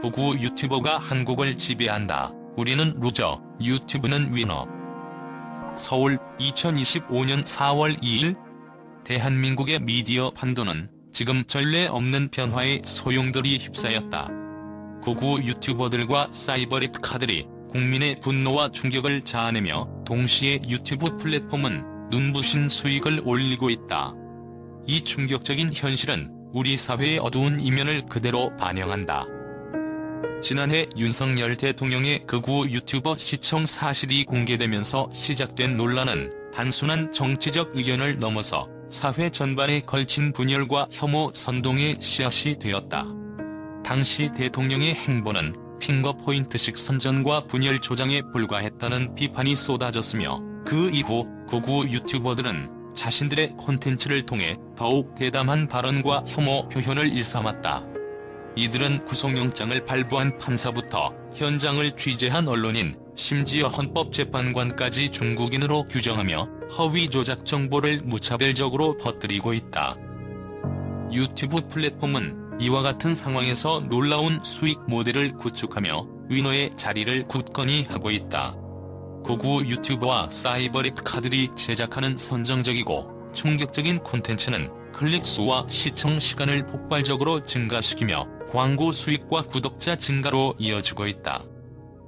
극우 유튜버가 한국을 지배한다. 우리는 루저, 유튜브는 위너. 서울, 2025년 4월 2일. 대한민국의 미디어 판도는 지금 전례 없는 변화에 소용돌이 휩싸였다. 극우 유튜버들과 사이버 랩카들이 국민의 분노와 충격을 자아내며 동시에 유튜브 플랫폼은 눈부신 수익을 올리고 있다. 이 충격적인 현실은 우리 사회의 어두운 이면을 그대로 반영한다. 지난해 윤석열 대통령의 극우 유튜버 시청 사실이 공개되면서 시작된 논란은 단순한 정치적 의견을 넘어서 사회 전반에 걸친 분열과 혐오 선동의 씨앗이 되었다. 당시 대통령의 행보는 핑거포인트식 선전과 분열 조장에 불과했다는 비판이 쏟아졌으며 그 이후 극우 유튜버들은 자신들의 콘텐츠를 통해 더욱 대담한 발언과 혐오 표현을 일삼았다. 이들은 구속영장을 발부한 판사부터 현장을 취재한 언론인, 심지어 헌법재판관까지 중국인으로 규정하며 허위 조작 정보를 무차별적으로 퍼뜨리고 있다. 유튜브 플랫폼은 이와 같은 상황에서 놀라운 수익 모델을 구축하며 위너의 자리를 굳건히 하고 있다. 극우 유튜버와 사이버 랩카들이 제작하는 선정적이고 충격적인 콘텐츠는 클릭수와 시청 시간을 폭발적으로 증가시키며 광고 수익과 구독자 증가로 이어지고 있다.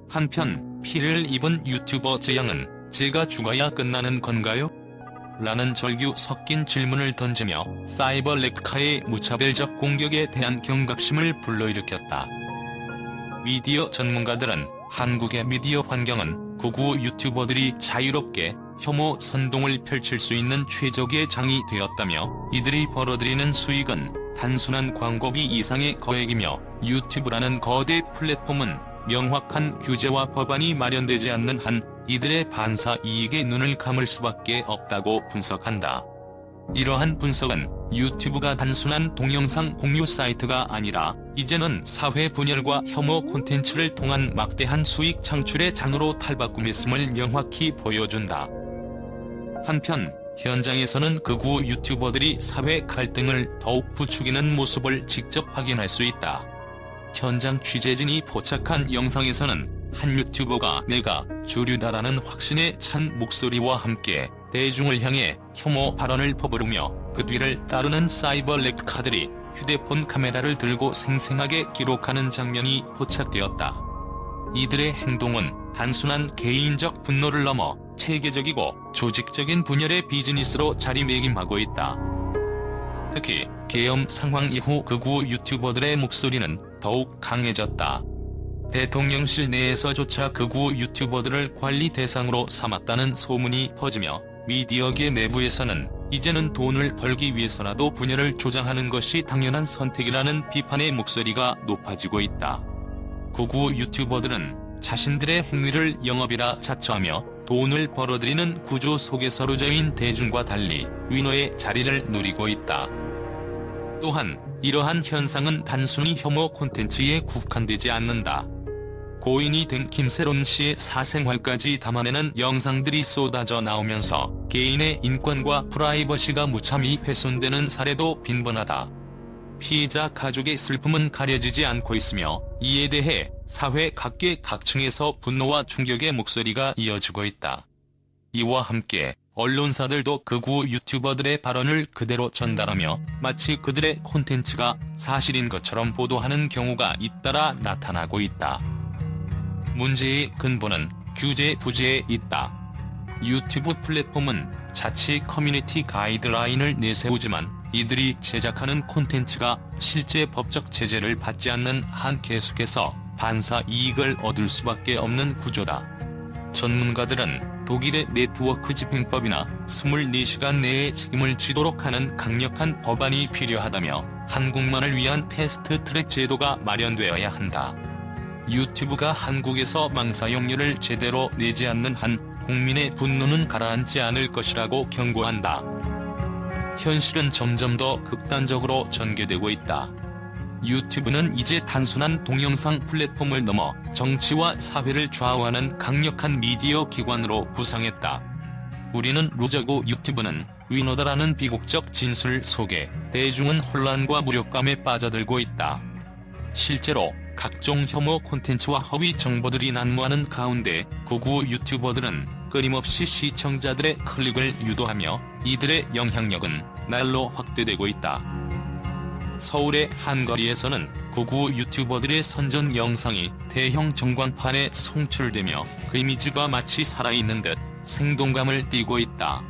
한편 피해를 입은 유튜버 재양은 제가 죽어야 끝나는 건가요? 라는 절규 섞인 질문을 던지며 사이버 랩카의 무차별적 공격에 대한 경각심을 불러일으켰다. 미디어 전문가들은 한국의 미디어 환경은 극우 유튜버들이 자유롭게 혐오 선동을 펼칠 수 있는 최적의 장이 되었다며 이들이 벌어들이는 수익은 단순한 광고비 이상의 거액이며 유튜브라는 거대 플랫폼은 명확한 규제와 법안이 마련되지 않는 한 이들의 반사 이익에 눈을 감을 수밖에 없다고 분석한다. 이러한 분석은 유튜브가 단순한 동영상 공유 사이트가 아니라 이제는 사회 분열과 혐오 콘텐츠를 통한 막대한 수익 창출의 장으로 탈바꿈했음을 명확히 보여준다. 한편 현장에서는 극우 유튜버들이 사회 갈등을 더욱 부추기는 모습을 직접 확인할 수 있다. 현장 취재진이 포착한 영상에서는 한 유튜버가 내가 주류다라는 확신에 찬 목소리와 함께 대중을 향해 혐오 발언을 퍼부르며 그 뒤를 따르는 사이버 랩카들이 휴대폰 카메라를 들고 생생하게 기록하는 장면이 포착되었다. 이들의 행동은 단순한 개인적 분노를 넘어 체계적이고 조직적인 분열의 비즈니스로 자리매김하고 있다. 특히 계엄 상황 이후 극우 유튜버들의 목소리는 더욱 강해졌다. 대통령실 내에서조차 극우 유튜버들을 관리 대상으로 삼았다는 소문이 퍼지며 미디어계 내부에서는 이제는 돈을 벌기 위해서라도 분열을 조장하는 것이 당연한 선택이라는 비판의 목소리가 높아지고 있다. 극우 유튜버들은 자신들의 행위를 영업이라 자처하며 돈을 벌어들이는 구조 속에 서루저인 대중과 달리 위너의 자리를 노리고 있다. 또한 이러한 현상은 단순히 혐오 콘텐츠에 국한되지 않는다. 고인이 된 김세론 씨의 사생활까지 담아내는 영상들이 쏟아져 나오면서 개인의 인권과 프라이버시가 무참히 훼손되는 사례도 빈번하다. 피해자 가족의 슬픔은 가려지지 않고 있으며 이에 대해 사회 각계 각층에서 분노와 충격의 목소리가 이어지고 있다. 이와 함께 언론사들도 극우 유튜버들의 발언을 그대로 전달하며 마치 그들의 콘텐츠가 사실인 것처럼 보도하는 경우가 잇따라 나타나고 있다. 문제의 근본은 규제 부재에 있다. 유튜브 플랫폼은 자치 커뮤니티 가이드라인을 내세우지만 이들이 제작하는 콘텐츠가 실제 법적 제재를 받지 않는 한 계속해서 반사 이익을 얻을 수밖에 없는 구조다. 전문가들은 독일의 네트워크 집행법이나 24시간 내에 책임을 지도록 하는 강력한 법안이 필요하다며 한국만을 위한 패스트트랙 제도가 마련되어야 한다. 유튜브가 한국에서 망사용료를 제대로 내지 않는 한 국민의 분노는 가라앉지 않을 것이라고 경고한다. 현실은 점점 더 극단적으로 전개되고 있다. 유튜브는 이제 단순한 동영상 플랫폼을 넘어 정치와 사회를 좌우하는 강력한 미디어 기관으로 부상했다. 우리는 루저고 유튜브는 위너다라는 비극적 진술 속에 대중은 혼란과 무력감에 빠져들고 있다. 실제로 각종 혐오 콘텐츠와 허위 정보들이 난무하는 가운데 극우 유튜버들은 끊임없이 시청자들의 클릭을 유도하며 이들의 영향력은 날로 확대되고 있다. 서울의 한 거리에서는 극우 유튜버들의 선전 영상이 대형 전광판에 송출되며 그 이미지가 마치 살아있는 듯 생동감을 띠고 있다.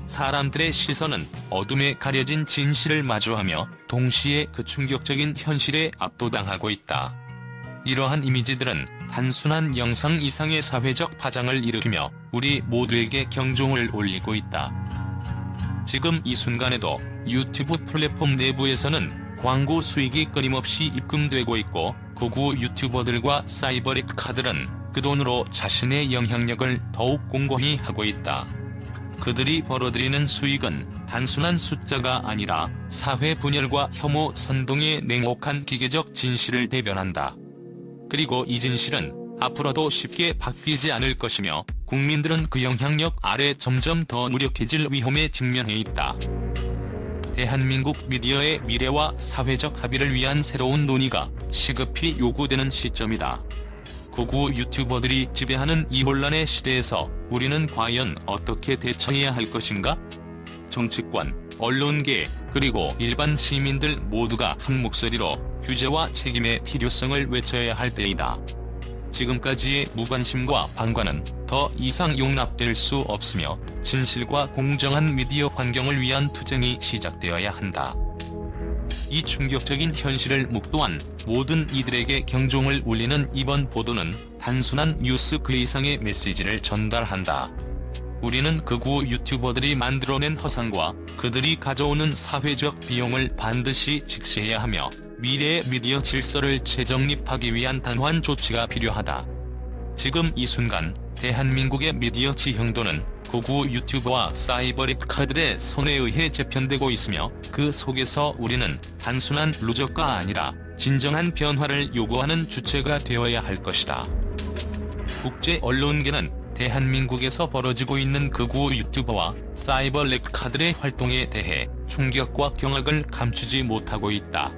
사람들의 시선은 어둠에 가려진 진실을 마주하며 동시에 그 충격적인 현실에 압도당하고 있다. 이러한 이미지들은 단순한 영상 이상의 사회적 파장을 일으키며 우리 모두에게 경종을 울리고 있다. 지금 이 순간에도 유튜브 플랫폼 내부에서는 광고 수익이 끊임없이 입금되고 있고 극우 유튜버들과 사이버리카들은 그 돈으로 자신의 영향력을 더욱 공고히 하고 있다. 그들이 벌어들이는 수익은 단순한 숫자가 아니라 사회 분열과 혐오 선동의 냉혹한 기계적 진실을 대변한다. 그리고 이 진실은 앞으로도 쉽게 바뀌지 않을 것이며 국민들은 그 영향력 아래 점점 더 무력해질 위험에 직면해 있다. 대한민국 미디어의 미래와 사회적 합의를 위한 새로운 논의가 시급히 요구되는 시점이다. 극우 유튜버들이 지배하는 이 혼란의 시대에서 우리는 과연 어떻게 대처해야 할 것인가? 정치권, 언론계, 그리고 일반 시민들 모두가 한 목소리로 규제와 책임의 필요성을 외쳐야 할 때이다. 지금까지의 무관심과 방관은 더 이상 용납될 수 없으며 진실과 공정한 미디어 환경을 위한 투쟁이 시작되어야 한다. 이 충격적인 현실을 묵도한 모든 이들에게 경종을 울리는 이번 보도는 단순한 뉴스 그 이상의 메시지를 전달한다. 우리는 극우 유튜버들이 만들어낸 허상과 그들이 가져오는 사회적 비용을 반드시 직시해야 하며 미래의 미디어 질서를 재정립하기 위한 단호한 조치가 필요하다. 지금 이 순간 대한민국의 미디어 지형도는 극우 유튜버와 사이버리카들의 손에 의해 재편되고 있으며 그 속에서 우리는 단순한 루저가 아니라 진정한 변화를 요구하는 주체가 되어야 할 것이다. 국제 언론계는 대한민국에서 벌어지고 있는 극우 유튜버와 사이버리카들의 활동에 대해 충격과 경악을 감추지 못하고 있다.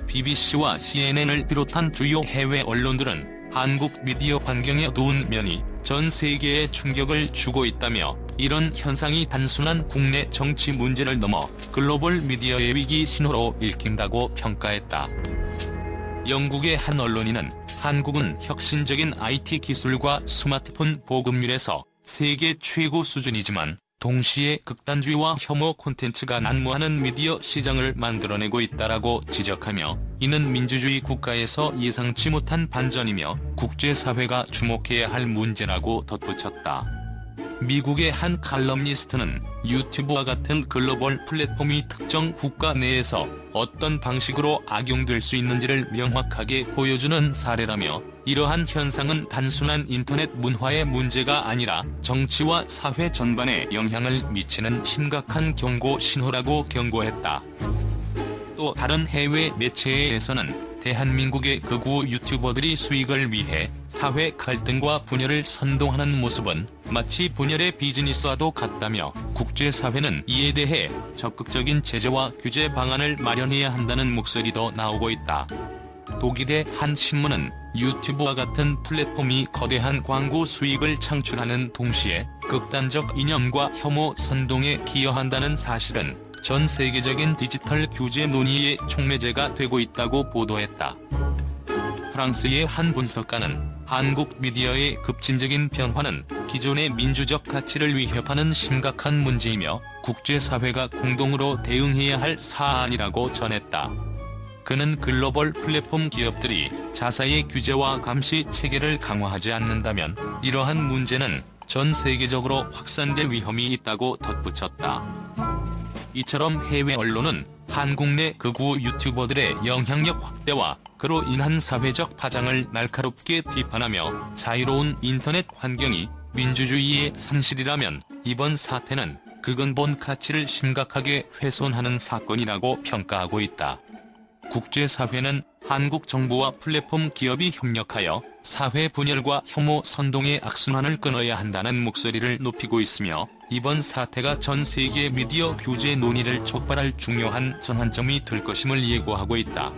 BBC와 CNN을 비롯한 주요 해외 언론들은 한국 미디어 환경의 어두운 면이 전 세계에 충격을 주고 있다며 이런 현상이 단순한 국내 정치 문제를 넘어 글로벌 미디어의 위기 신호로 읽힌다고 평가했다. 영국의 한 언론인은 한국은 혁신적인 IT 기술과 스마트폰 보급률에서 세계 최고 수준이지만 동시에 극단주의와 혐오 콘텐츠가 난무하는 미디어 시장을 만들어내고 있다라고 지적하며 이는 민주주의 국가에서 예상치 못한 반전이며 국제사회가 주목해야 할 문제라고 덧붙였다. 미국의 한 칼럼니스트는 유튜브와 같은 글로벌 플랫폼이 특정 국가 내에서 어떤 방식으로 악용될 수 있는지를 명확하게 보여주는 사례라며 이러한 현상은 단순한 인터넷 문화의 문제가 아니라 정치와 사회 전반에 영향을 미치는 심각한 경고 신호라고 경고했다. 또 다른 해외 매체에서는 대한민국의 극우 유튜버들이 수익을 위해 사회 갈등과 분열을 선동하는 모습은 마치 분열의 비즈니스와도 같다며 국제사회는 이에 대해 적극적인 제재와 규제 방안을 마련해야 한다는 목소리도 나오고 있다. 독일의 한 신문은 유튜브와 같은 플랫폼이 거대한 광고 수익을 창출하는 동시에 극단적 이념과 혐오 선동에 기여한다는 사실은 전 세계적인 디지털 규제 논의의 촉매제가 되고 있다고 보도했다. 프랑스의 한 분석가는 한국 미디어의 급진적인 변화는 기존의 민주적 가치를 위협하는 심각한 문제이며 국제사회가 공동으로 대응해야 할 사안이라고 전했다. 그는 글로벌 플랫폼 기업들이 자사의 규제와 감시 체계를 강화하지 않는다면 이러한 문제는 전 세계적으로 확산될 위험이 있다고 덧붙였다. 이처럼 해외 언론은 한국 내 극우 유튜버들의 영향력 확대와 그로 인한 사회적 파장을 날카롭게 비판하며 자유로운 인터넷 환경이 민주주의의 상실이라면 이번 사태는 그 근본 가치를 심각하게 훼손하는 사건이라고 평가하고 있다. 국제사회는 한국 정부와 플랫폼 기업이 협력하여 사회 분열과 혐오 선동의 악순환을 끊어야 한다는 목소리를 높이고 있으며 이번 사태가 전 세계 미디어 규제 논의를 촉발할 중요한 전환점이 될 것임을 예고하고 있다.